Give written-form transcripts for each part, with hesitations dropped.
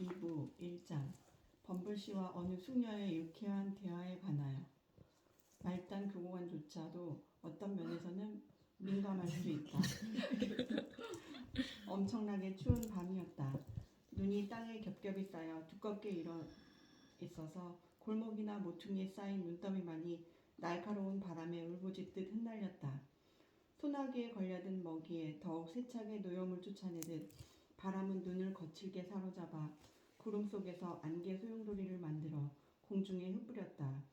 2부 1장 범블씨와 어느 숙녀의 유쾌한 대화에 관하여. 말단 교고관조차도 어떤 면에서는 민감할 수 있다. 엄청나게 추운 밤이었다. 눈이 땅에 겹겹이 쌓여 두껍게 일어 있어서 골목이나 모퉁이에 쌓인 눈더미만이 날카로운 바람에 울부짖듯 흩날렸다. 소나기에 걸려든 먹이에 더욱 세차게 노염을 쫓아내듯 바람은 눈을 거칠게 사로잡아 구름 속에서 안개 소용돌이를 만들어 공중에 흩뿌렸다.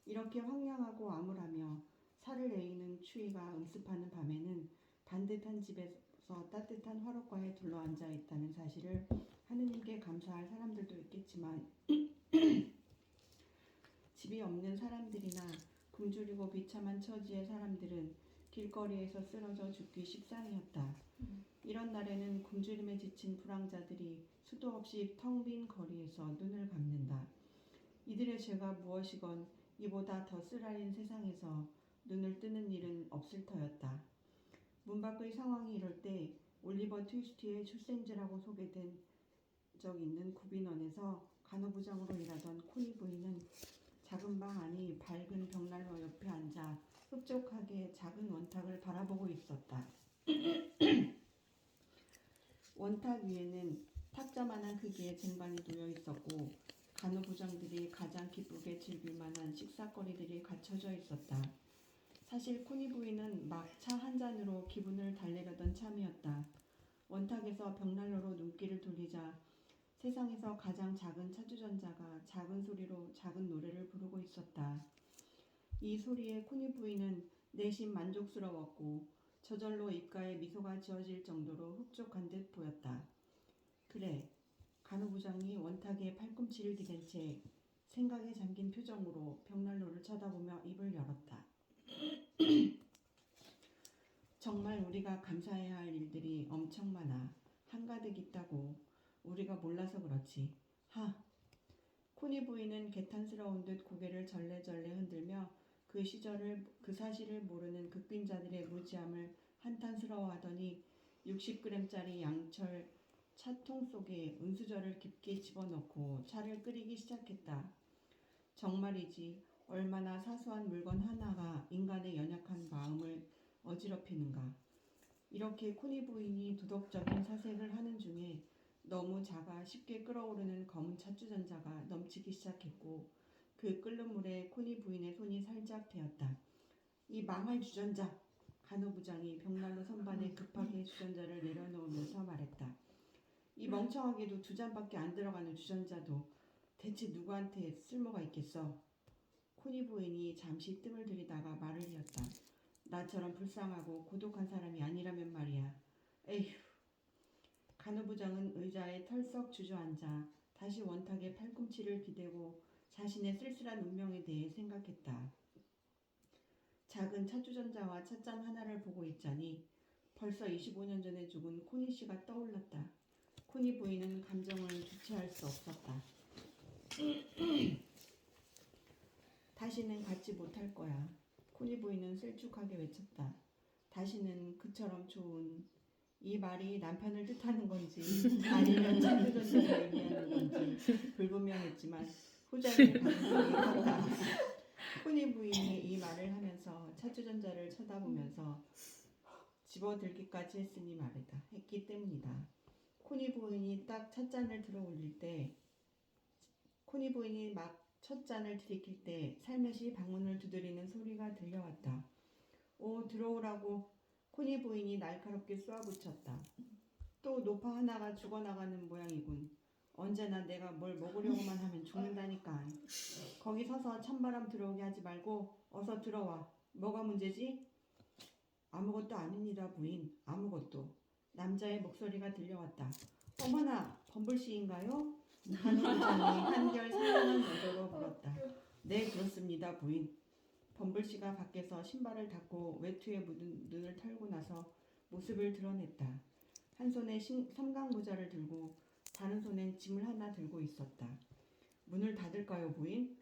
이렇게 황량하고 암울하며 살을 에이는 추위가 음습하는 밤에는 반듯한 집에서 따뜻한 화롯가에 둘러앉아 있다는 사실을 하느님께 감사할 사람들도 있겠지만 집이 없는 사람들이나 굶주리고 비참한 처지의 사람들은 길거리에서 쓰러져 죽기 십상이었다. 이런 날에는 굶주림에 지친 불황자들이 수도 없이 텅 빈 거리에서 눈을 감는다. 이들의 죄가 무엇이건 이보다 더 쓰라린 세상에서 눈을 뜨는 일은 없을 터였다. 문 밖의 상황이 이럴 때 올리버 트위스트의 출생지라고 소개된 적 있는 구빈원에서 간호부장으로 일하던 코니 부인은 작은 방 안의 밝은 벽난로 옆에 앉아 흡족하게 작은 원탁을 바라보고 있었다. 원탁 위에는 탁자만한 크기의 쟁반이 놓여 있었고 간호부장들이 가장 기쁘게 즐길 만한 식사거리들이 갖춰져 있었다. 사실 코니 부인은 막 차 한 잔으로 기분을 달래려던 참이었다. 원탁에서 벽난로로 눈길을 돌리자 세상에서 가장 작은 차주전자가 작은 소리로 작은 노래를 부르고 있었다. 이 소리에 코니 부인은 내심 만족스러웠고 저절로 입가에 미소가 지어질 정도로 흡족한 듯 보였다. 그래, 간호부장이 원탁에 팔꿈치를 기댄 채 생각에 잠긴 표정으로 벽난로를 쳐다보며 입을 열었다. 정말 우리가 감사해야 할 일들이 엄청 많아. 한가득 있다고. 우리가 몰라서 그렇지. 하. 코니 부인은 개탄스러운 듯 고개를 절레절레 흔들며 그 사실을 모르는 극빈자들의 무지함을 한탄스러워하더니 60g짜리 양철 차통 속에 은수저를 깊게 집어넣고 차를 끓이기 시작했다. 정말이지 얼마나 사소한 물건 하나가 인간의 연약한 마음을 어지럽히는가. 이렇게 코니 부인이 도덕적인 사색을 하는 중에 너무 작아 쉽게 끓어오르는 검은 찻주전자가 넘치기 시작했고 그 끓는 물에 코니 부인의 손이 살짝 데었다. 이 망할 주전자! 간호부장이 벽난로 선반에 급하게 주전자를 내려놓으면서 말했다. 이 멍청하게도 2잔밖에 안 들어가는 주전자도 대체 누구한테 쓸모가 있겠어? 코니 부인이 잠시 뜸을 들이다가 말을 이었다. 나처럼 불쌍하고 고독한 사람이 아니라면 말이야. 에휴. 간호부장은 의자에 털썩 주저앉아 다시 원탁에 팔꿈치를 기대고 자신의 쓸쓸한 운명에 대해 생각했다. 작은 차주전자와 찻잔 하나를 보고 있자니 벌써 25년 전에 죽은 코니 씨가 떠올랐다. 코니 부인은 감정을 주체할 수 없었다. 다시는 갖지 못할 거야. 코니 부인은 슬쭉하게 외쳤다. 다시는 그처럼 좋은. 이 말이 남편을 뜻하는 건지 아니면 차주전자를 의미하는 건지 불분명했지만 후자일 가능성이 컸다. 코니 부인이 이 말을 하면서 차주전자를 쳐다보면서 집어들기까지 했기 때문이다. 코니 부인이 딱 찻잔을 들어 올릴 때 코니 부인이 막 첫 잔을 들이킬 때 살며시 방문을 두드리는 소리가 들려왔다. 오, 들어오라고. 코니 부인이 날카롭게 쏘아붙였다. 또 노파 하나가 죽어나가는 모양이군. 언제나 내가 뭘 먹으려고만 하면 죽는다니까. 거기 서서 찬바람 들어오게 하지 말고 어서 들어와. 뭐가 문제지? 아무것도 아닙니다, 부인. 아무것도. 남자의 목소리가 들려왔다. 어머나, 범블씨인가요? 간호부장이 한결 상냥한 어조로 물었다. 네, 그렇습니다, 부인. 범블씨가 밖에서 신발을 닦고 외투에 묻은 눈을 털고 나서 모습을 드러냈다. 한 손에 삼각모자를 들고 다른 손엔 짐을 하나 들고 있었다. 문을 닫을까요, 부인?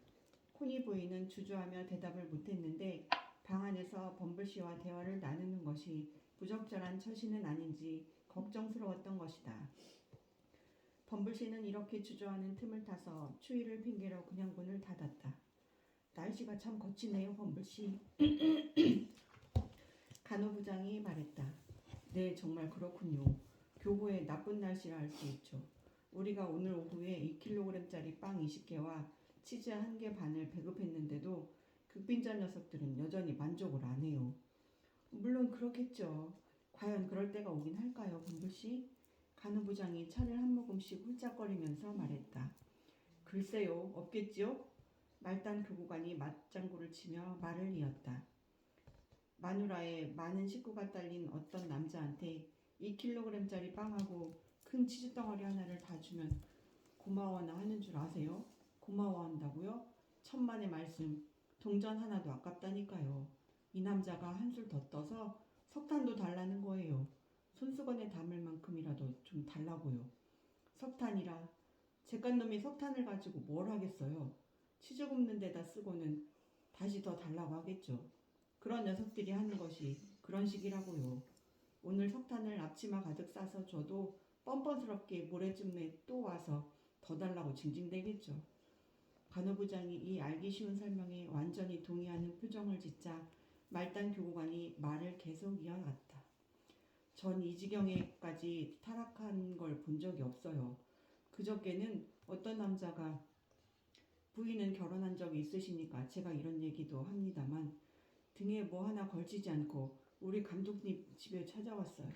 코니 부인은 주저하며 대답을 못했는데 방 안에서 범블씨와 대화를 나누는 것이 부적절한 처신은 아닌지 걱정스러웠던 것이다. 범블씨는 이렇게 주저하는 틈을 타서 추위를 핑계로 그냥 문을 닫았다. 날씨가 참 거치네요, 범블씨. 간호부장이 말했다. 네, 정말 그렇군요. 교보의 나쁜 날씨라 할 수 있죠. 우리가 오늘 오후에 2kg짜리 빵 20개와 치즈 1개 반을 배급했는데도 극빈자 녀석들은 여전히 만족을 안 해요. 물론 그렇겠죠. 과연 그럴 때가 오긴 할까요, 범블씨? 간호부장이 차를 한 모금씩 훌쩍거리면서 말했다. 글쎄요, 없겠지요? 말단 교구관이 맞장구를 치며 말을 이었다. 마누라에 많은 식구가 딸린 어떤 남자한테 2kg짜리 빵하고 큰 치즈 덩어리 하나를 다 주면 고마워나 하는 줄 아세요? 고마워한다고요? 천만의 말씀. 동전 하나도 아깝다니까요. 이 남자가 한술 더 떠서 석탄도 달라는 거예요. 손수건에 담을 만큼이라도 좀 달라고요. 석탄이라. 잿간놈이 석탄을 가지고 뭘 하겠어요. 치즈 굽는 데다 쓰고는 다시 더 달라고 하겠죠. 그런 녀석들이 하는 것이 그런 식이라고요. 오늘 석탄을 앞치마 가득 싸서 줘도 뻔뻔스럽게 모레쯤에 또 와서 더 달라고 징징대겠죠. 간호부장이 이 알기 쉬운 설명에 완전히 동의하는 표정을 짓자 말단 교구관이 말을 계속 이어갔다. 전 이 지경에까지 타락한 걸 본 적이 없어요. 그저께는 어떤 남자가 부인은 결혼한 적이 있으시니까 제가 이런 얘기도 합니다만 등에 뭐 하나 걸치지 않고 우리 감독님 집에 찾아왔어요.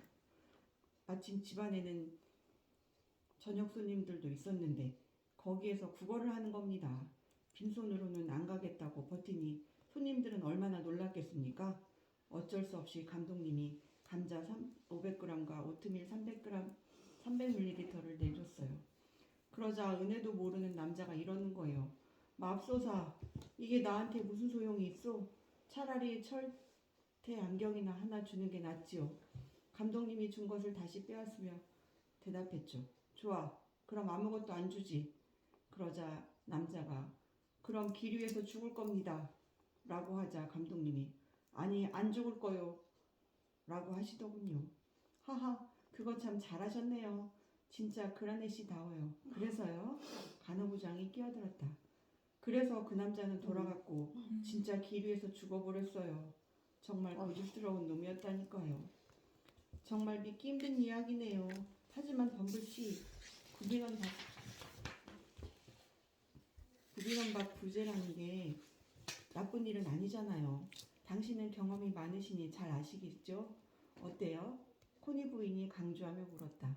마침 집안에는 저녁 손님들도 있었는데 거기에서 국어를 하는 겁니다. 빈손으로는 안 가겠다고 버티니 손님들은 얼마나 놀랐겠습니까? 어쩔 수 없이 감독님이 감자 500g과 오트밀 300ml를 내줬어요. 그러자 은혜도 모르는 남자가 이러는 거예요. 맙소사, 이게 나한테 무슨 소용이 있어? 차라리 철퇴 안경이나 하나 주는 게 낫지요. 감독님이 준 것을 다시 빼앗으며 대답했죠. 좋아, 그럼 아무것도 안 주지. 그러자 남자가 그럼 길 위에서 죽을 겁니다. 라고 하자 감독님이 아니 안 죽을 거요. 라고 하시더군요. 하하, 그거 참 잘하셨네요. 진짜 그라넷이다워요. 그래서요? 간호부장이 끼어들었다. 그래서 그 남자는 돌아갔고 진짜 길 위에서 죽어버렸어요. 정말 고집스러운 놈이었다니까요. 정말 믿기 힘든 이야기네요. 하지만 범블씨, 구비넌박 부재라는 게 나쁜 일은 아니잖아요. 당신은 경험이 많으시니 잘 아시겠죠? 어때요? 코니 부인이 강조하며 물었다.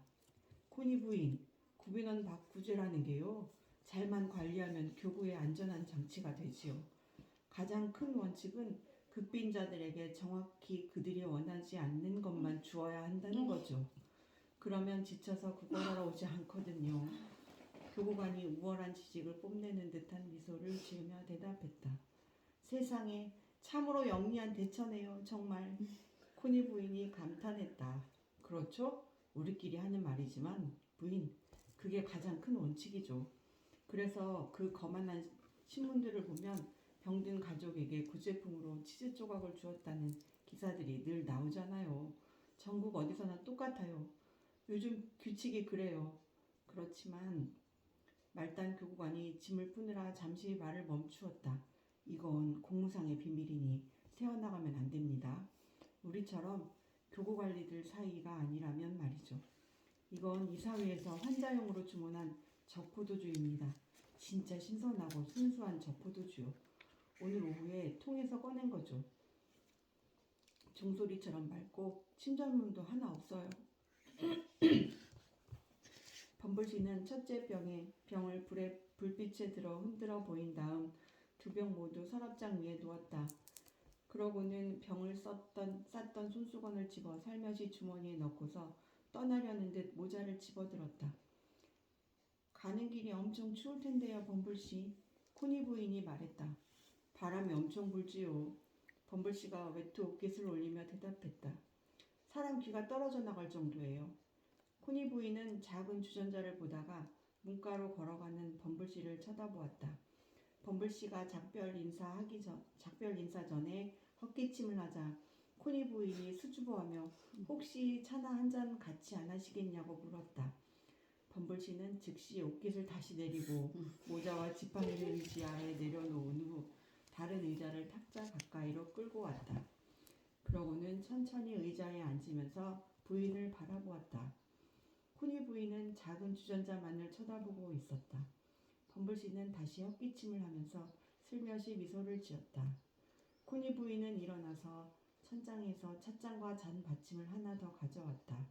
코니 부인, 구비넌박 부재라는 게요. 잘만 관리하면 교구의 안전한 장치가 되지요. 가장 큰 원칙은 극빈자들에게 정확히 그들이 원하지 않는 것만 주어야 한다는 거죠. 그러면 지쳐서 구걸하러 오지 않거든요. 교구관이 우월한 지식을 뽐내는 듯한 미소를 지으며 대답했다. 세상에 참으로 영리한 대처네요. 정말. 코니 부인이 감탄했다. 그렇죠? 우리끼리 하는 말이지만 부인, 그게 가장 큰 원칙이죠. 그래서 그 거만한 신문들을 보면 병든 가족에게 구제품으로 치즈 조각을 주었다는 기사들이 늘 나오잖아요. 전국 어디서나 똑같아요. 요즘 규칙이 그래요. 그렇지만 말단 교구관이 짐을 푸느라 잠시 말을 멈추었다. 이건 공무상의 비밀이니 새어나가면 안 됩니다. 우리처럼 교구관리들 사이가 아니라면 말이죠. 이건 이사회에서 환자용으로 주문한 저포도주입니다. 진짜 신선하고 순수한 저포도주요. 오늘 오후에 통에서 꺼낸 거죠. 종소리처럼 맑고 침전물도 하나 없어요. 범블씨는 첫째 병을 불빛에 들어 흔들어 보인 다음 두 병 모두 서랍장 위에 놓았다. 그러고는 병을 쌌던 손수건을 집어 살며시 주머니에 넣고서 떠나려는 듯 모자를 집어들었다. 가는 길이 엄청 추울 텐데요, 범블씨. 코니 부인이 말했다. 바람이 엄청 불지요. 범블씨가 외투 옷깃을 올리며 대답했다. 사람 귀가 떨어져 나갈 정도예요. 코니 부인은 작은 주전자를 보다가 문가로 걸어가는 범블씨를 쳐다보았다. 범블씨가 작별 인사 전에 헛기침을 하자 코니 부인이 수줍어하며 혹시 차나 한 잔 같이 안 하시겠냐고 물었다. 범블씨는 즉시 옷깃을 다시 내리고 모자와 지팡이를 지하에 내려놓은 후 다른 의자를 탁자 가까이로 끌고 왔다. 그러고는 천천히 의자에 앉으면서 부인을 바라보았다. 코니 부인은 작은 주전자만을 쳐다보고 있었다. 범블씨는 다시 헛기침을 하면서 슬며시 미소를 지었다. 코니 부인은 일어나서 천장에서 찻잔과 잔 받침을 하나 더 가져왔다.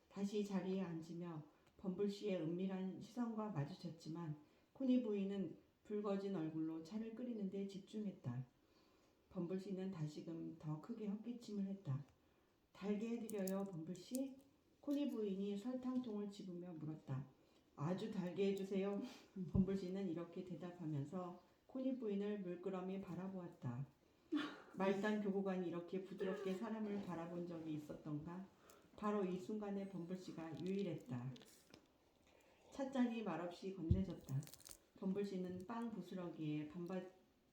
다시 자리에 앉으며 범블씨의 은밀한 시선과 마주쳤지만 코니 부인은 붉어진 얼굴로 차를 끓이는 데 집중했다. 범블씨는 다시금 더 크게 헛기침을 했다. 달게 해드려요, 범블씨? 코니 부인이 설탕통을 집으며 물었다. 아주 달게 해주세요. 범블씨는 이렇게 대답하면서 코니 부인을 물끄러미 바라보았다. 말단 교구간이 이렇게 부드럽게 사람을 바라본 적이 있었던가? 바로 이 순간에 범블씨가 유일했다. 찻잔이 말없이 건네졌다. 범블씨는 빵 부스러기에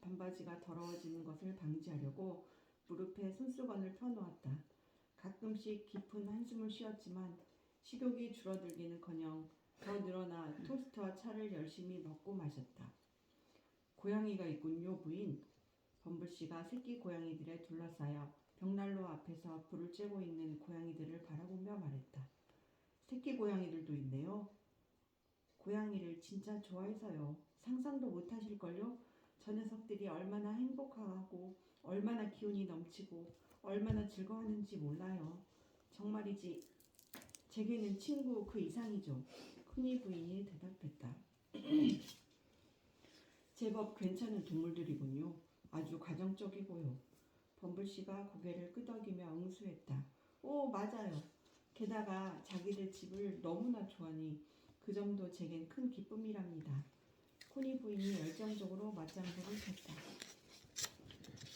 반바지가 더러워지는 것을 방지하려고 무릎에 손수건을 펴놓았다. 가끔씩 깊은 한숨을 쉬었지만 식욕이 줄어들기는커녕 더 늘어나 토스트와 차를 열심히 먹고 마셨다. 고양이가 있군요, 부인. 범블씨가 새끼 고양이들에 둘러싸여 벽난로 앞에서 불을 쬐고 있는 고양이들을 바라보며 말했다. 새끼 고양이들도 있네요. 고양이를 진짜 좋아해서요. 상상도 못하실걸요? 저 녀석들이 얼마나 행복하고 얼마나 기운이 넘치고 얼마나 즐거워하는지 몰라요. 정말이지 제게는 친구 그 이상이죠. 코니 부인이 대답했다. 제법 괜찮은 동물들이군요. 아주 가정적이고요. 범블씨가 고개를 끄덕이며 응수했다. 오, 맞아요. 게다가 자기들 집을 너무나 좋아하니 그 점도 제겐 큰 기쁨이랍니다. 코니 부인이 열정적으로 맞장구를 쳤다.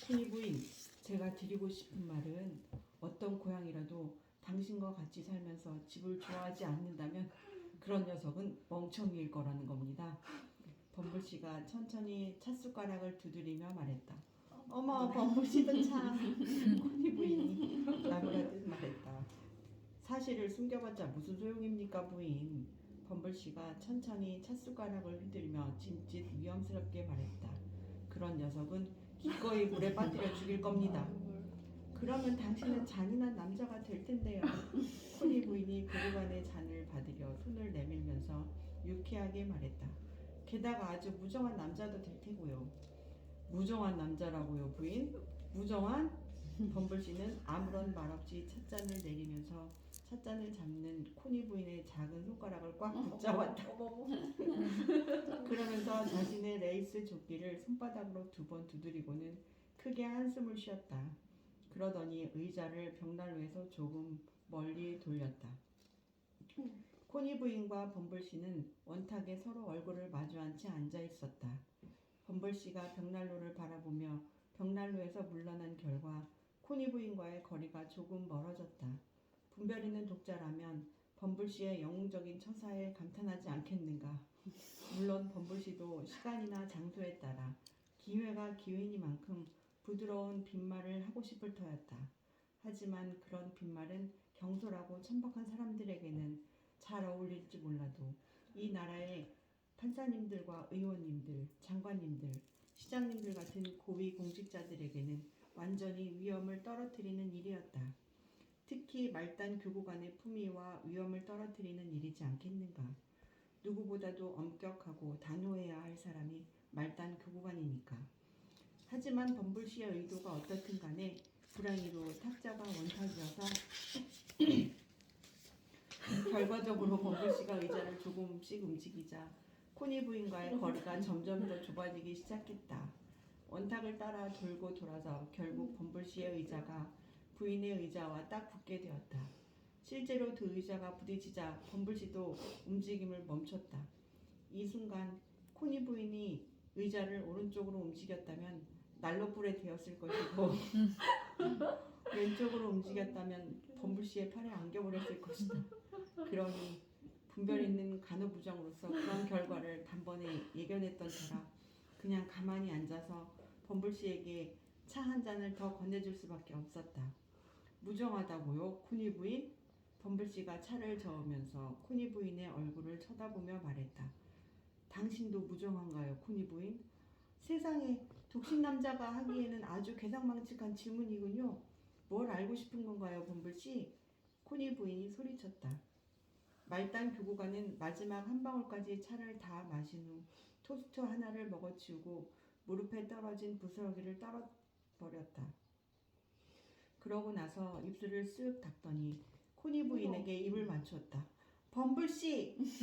코니 부인, 제가 드리고 싶은 말은 어떤 고양이라도 당신과 같이 살면서 집을 좋아하지 않는다면 그런 녀석은 멍청이일 거라는 겁니다. 범블씨가 천천히 찻숟가락을 두드리며 말했다. 어머, 범블씨도 참. 코니 부인이 나무라듯 말했다. 사실을 숨겨봤자 무슨 소용입니까, 부인. 범블씨가 천천히 찻숟가락을 휘둘며 짐짓 위험스럽게 말했다. 그런 녀석은 기꺼이 물에 빠뜨려 죽일 겁니다. 그러면 당신은 잔인한 남자가 될 텐데요. 코니 부인이 고르간의 잔을 받으려 손을 내밀면서 유쾌하게 말했다. 게다가 아주 무정한 남자도 될 테고요. 무정한 남자라고요, 부인? 무정한? 범블씨는 아무런 말 없이 찻잔을 내리면서 찻잔을 잡는 코니 부인의 작은 손가락을 꽉 붙잡았다. 그러면서 자신의 레이스 조끼를 손바닥으로 2번 두드리고는 크게 한숨을 쉬었다. 그러더니 의자를 벽난로에서 조금 멀리 돌렸다. 코니 부인과 범블씨는 원탁에 서로 얼굴을 마주한 채 앉아 있었다. 범블씨가 벽난로를 바라보며 벽난로에서 물러난 결과 코니 부인과의 거리가 조금 멀어졌다. 분별 있는 독자라면 범블씨의 영웅적인 처사에 감탄하지 않겠는가. 물론 범블씨도 시간이나 장소에 따라 기회가 기회니만큼 부드러운 빈말을 하고 싶을 터였다. 하지만 그런 빈말은 경솔하고 천박한 사람들에게는 잘 어울릴지 몰라도 이 나라의 판사님들과 의원님들, 장관님들, 시장님들 같은 고위 공직자들에게는 완전히 위엄을 떨어뜨리는 일이었다. 특히 말단 교구간의 품위와 위엄을 떨어뜨리는 일이지 않겠는가. 누구보다도 엄격하고 단호해야 할 사람이 말단 교구간이니까. 하지만 범블씨의 의도가 어떻든 간에 불행히도 탁자가 원탁이어서 결과적으로 범블씨가 의자를 조금씩 움직이자 코니 부인과의 거리가 점점 더 좁아지기 시작했다. 원탁을 따라 돌고 돌아서 결국 범블씨의 의자가 부인의 의자와 딱 붙게 되었다. 실제로 두 의자가 부딪히자 범블씨도 움직임을 멈췄다. 이 순간 코니 부인이 의자를 오른쪽으로 움직였다면 난로불에 데웠을 것이고 왼쪽으로 움직였다면 범블씨의 팔에 안겨버렸을 것이다. 그러니 분별 있는 간호부장으로서 그런 결과를 단번에 예견했던 터라 그냥 가만히 앉아서 범블씨에게 차 한 잔을 더 건네줄 수밖에 없었다. 무정하다고요, 코니 부인? 범블씨가 차를 저으면서 코니 부인의 얼굴을 쳐다보며 말했다. 당신도 무정한가요, 코니 부인? 세상에, 독신 남자가 하기에는 아주 괴상망측한 질문이군요. 뭘 알고 싶은 건가요, 범블씨? 코니 부인이 소리쳤다. 말단 교구가는 마지막 한 방울까지 차를 다 마신 후 토스트 하나를 먹어치우고 무릎에 떨어진 부스러기를 떨어버렸다. 그러고 나서 입술을 쓱 닦더니 코니 부인에게 입을 맞추었다. 범블씨! 이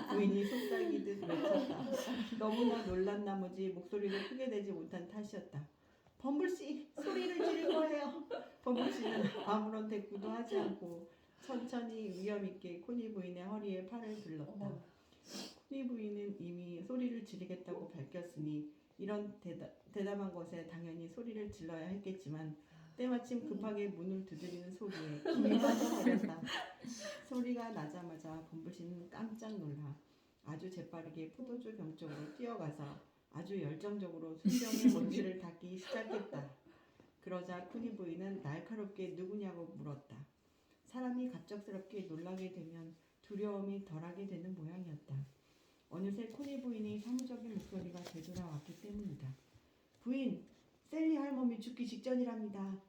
부인이 속삭이듯 외쳤다. 너무나 놀란 나머지 목소리를 크게 내지 못한 탓이었다. 범블씨! 소리를 지를 거예요. 범블씨는 아무런 대꾸도 하지 않고 천천히 위험있게 코니 부인의 허리에 팔을 들렀다. 코니 부인은 이미 소리를 지르겠다고 밝혔으니 이런 대담한 것에 당연히 소리를 질러야 했겠지만 때마침 급하게 문을 두드리는 소리에 힘이 빠져버렸다. 소리가 나자마자 범블씨는 깜짝 놀라 아주 재빠르게 포도주 병 쪽으로 뛰어가서 아주 열정적으로 순병의 먼지를 닦기 시작했다. 그러자 코니 부인은 날카롭게 누구냐고 물었다. 사람이 갑작스럽게 놀라게 되면 두려움이 덜하게 되는 모양이었다. 어느새 코니 부인의 사무적인 목소리가 되돌아왔기 때문이다. 부인, 셀리 할멈이 죽기 직전이랍니다.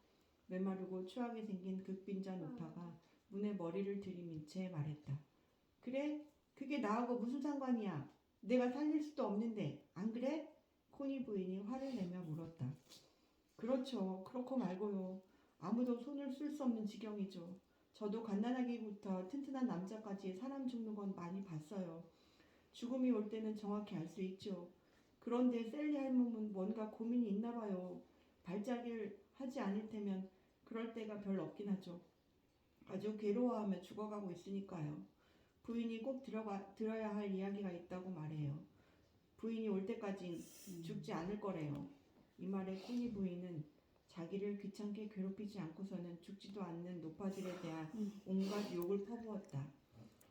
메마르고 추하게 생긴 극빈자 노파가 문에 머리를 들이민 채 말했다. 그래? 그게 나하고 무슨 상관이야? 내가 살릴 수도 없는데 안 그래? 코니 부인이 화를 내며 물었다. 그렇죠. 그렇고 말고요. 아무도 손을 쓸 수 없는 지경이죠. 저도 갓난아기부터 튼튼한 남자까지 사람 죽는 건 많이 봤어요. 죽음이 올 때는 정확히 알 수 있죠. 그런데 셀리 할멈은 뭔가 고민이 있나 봐요. 발작을 하지 않을 테면 그럴 때가 별로 없긴 하죠. 아주 괴로워하며 죽어가고 있으니까요. 부인이 꼭 들어야 할 이야기가 있다고 말해요. 부인이 올 때까진 죽지 않을 거래요. 이 말에 코니 부인은 자기를 귀찮게 괴롭히지 않고서는 죽지도 않는 노파들에 대한 온갖 욕을 퍼부었다.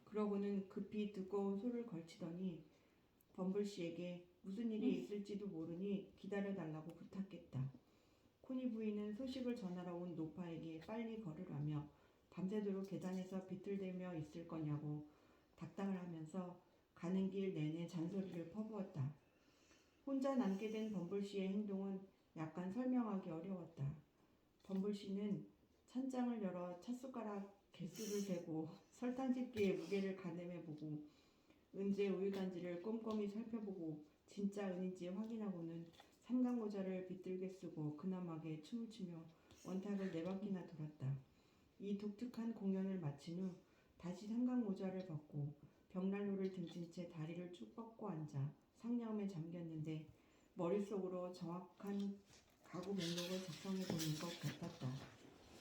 그러고는 급히 두꺼운 소를 걸치더니 범블씨에게 무슨 일이 있을지도 모르니 기다려달라고 부탁했다. 코니 부인은 소식을 전하러 온 노파에게 빨리 걸으라며 밤새도록 계단에서 비틀대며 있을 거냐고 닥달을 하면서 가는 길 내내 잔소리를 퍼부었다. 혼자 남게 된 범블씨의 행동은 약간 설명하기 어려웠다. 범블씨는 찬장을 열어 찻숟가락 개수를 재고 설탕 집게의 무게를 가늠해보고 은재 우유단지를 꼼꼼히 살펴보고 진짜 은인지 확인하고는 삼각모자를 비뚤게 쓰고 근엄하게 춤을 추며 원탁을 4바퀴나 돌았다. 이 독특한 공연을 마친 후 다시 삼각모자를 벗고 벽난로를 등진 채 다리를 쭉 뻗고 앉아 상념에 잠겼는데 머릿속으로 정확한 가구 목록을 작성해 보는 것 같다.